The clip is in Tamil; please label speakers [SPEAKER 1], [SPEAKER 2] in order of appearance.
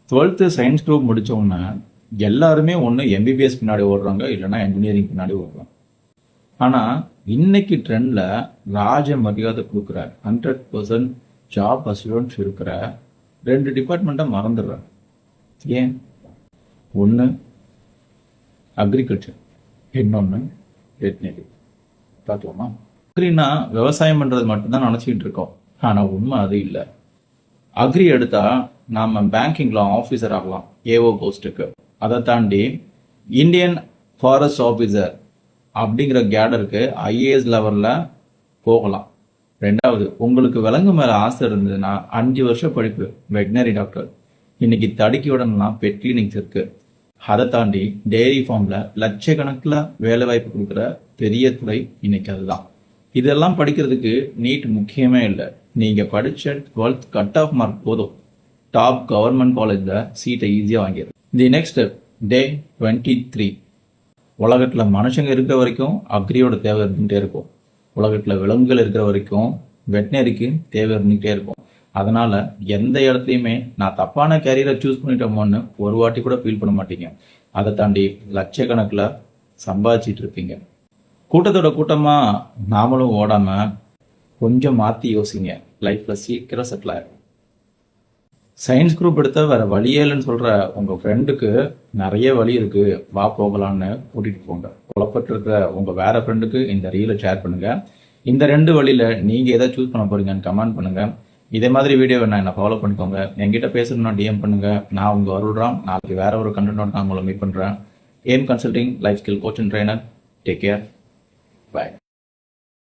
[SPEAKER 1] டுவெல்த்து சயின்ஸ் குரூப் முடித்தோடனே எல்லாருமே ஒன்று எம்பிபிஎஸ் பின்னாடி ஓடுறாங்க, இல்லைன்னா இன்ஜினியரிங் பின்னாடி ஓடுறாங்க. ஆனால் இன்னைக்கு ட்ரெண்டில் ராஜ மரியாதை கொடுக்குற 100% ஜாப் அசூரன்ஸ் இருக்கிற 2 டிபார்ட்மெண்ட்டை மறந்துடுறாங்க. ஏன்? ஒன்று அக்ரிகல்ச்சர், இன்னொன்று வெட்னரி. பார்க்கலாமா? அக்ரினா விவசாயம் பண்ணுறது மட்டும்தான் நினச்சிக்கிட்டு இருக்கோம். ஆனால் உண்மை அது இல்லை. அக்ரி எடுத்தால் நாம் பேங்கிங்கில் ஆஃபீஸர் ஆகலாம், ஏஓ போஸ்ட்டுக்கு. அதை தாண்டி இந்தியன் ஃபாரஸ்ட் ஆஃபீஸர் அப்படிங்கிற கேடருக்கு ஐஏஎஸ் லெவலில் போகலாம். 2வது, உங்களுக்கு விலங்கு மேலே ஆசை இருந்ததுன்னா 5 வருஷம் படிப்பு வெட்னரி டாக்டர். இன்னைக்கு தடுக்கியுடனெலாம் பெட் கிளினிக்ஸ் இருக்கு. அதை தாண்டி டெய்ரி ஃபார்மில் லட்சக்கணக்கில் வேலை வாய்ப்பு கொடுக்குற பெரிய துறை இன்னைக்கு அதுதான். இதெல்லாம் படிக்கிறதுக்கு நீட் முக்கியமே இல்லை. நீங்கள் படித்த 12th கட் ஆஃப் மார்க் போதும், டாப் கவர்மெண்ட் காலேஜில் சீட்டை ஈஸியாக வாங்கிடுது. தி நெக்ஸ்ட் ஸ்டெப், டே 23. உலகத்தில் மனுஷங்க இருக்கிற வரைக்கும் அக்ரியோட தேவை இருந்துகிட்டே இருக்கும். உலகத்தில் விலங்குகள் இருக்கிற வரைக்கும் வெட்னரிக்கு தேவை இருந்துகிட்டே இருக்கும். அதனால் எந்த இடத்துலையுமே நான் தப்பான கேரியரை சூஸ் பண்ணிட்டோமோன்னு ஒரு வாட்டி கூட ஃபீல் பண்ண மாட்டீங்க. அதை தாண்டி லட்சக்கணக்கில் சம்பாதிச்சிட்டு இருப்பீங்க. கூட்டத்தோட கூட்டமாக நாமளும் ஓடாமல் கொஞ்சம் மாற்றி யோசிங்க. லைஃப்பில் சீக்கிரம் செட்டில் ஆகிடும். சயின்ஸ் குரூப் எடுத்தால் வேறு வழியே இல்லைன்னு சொல்கிற உங்கள் ஃப்ரெண்டுக்கு நிறைய வழி இருக்குது, வா போகலான்னு கூட்டிகிட்டு போங்க. குழப்பத்திருக்கிற உங்கள் வேறு ஃப்ரெண்டுக்கு இந்த ரீலை ஷேர் பண்ணுங்கள். இந்த 2 வழியில் நீங்கள் எதை சூஸ் பண்ண போகிறீங்கன்னு கமெண்ட் பண்ணுங்கள். இதே மாதிரி வீடியோ வேணா என்ன ஃபாலோ பண்ணிக்கோங்க. என்கிட்ட பேசணும்னா டிஎம் பண்ணுங்கள். நான் உங்கள் வருடுறேன். நாளைக்கு வேறு ஒரு கண்டென்ட்டோட நான் உங்களை மீட் பண்ணுறேன். Am consulting life skill coach and trainer. Take care. Bye.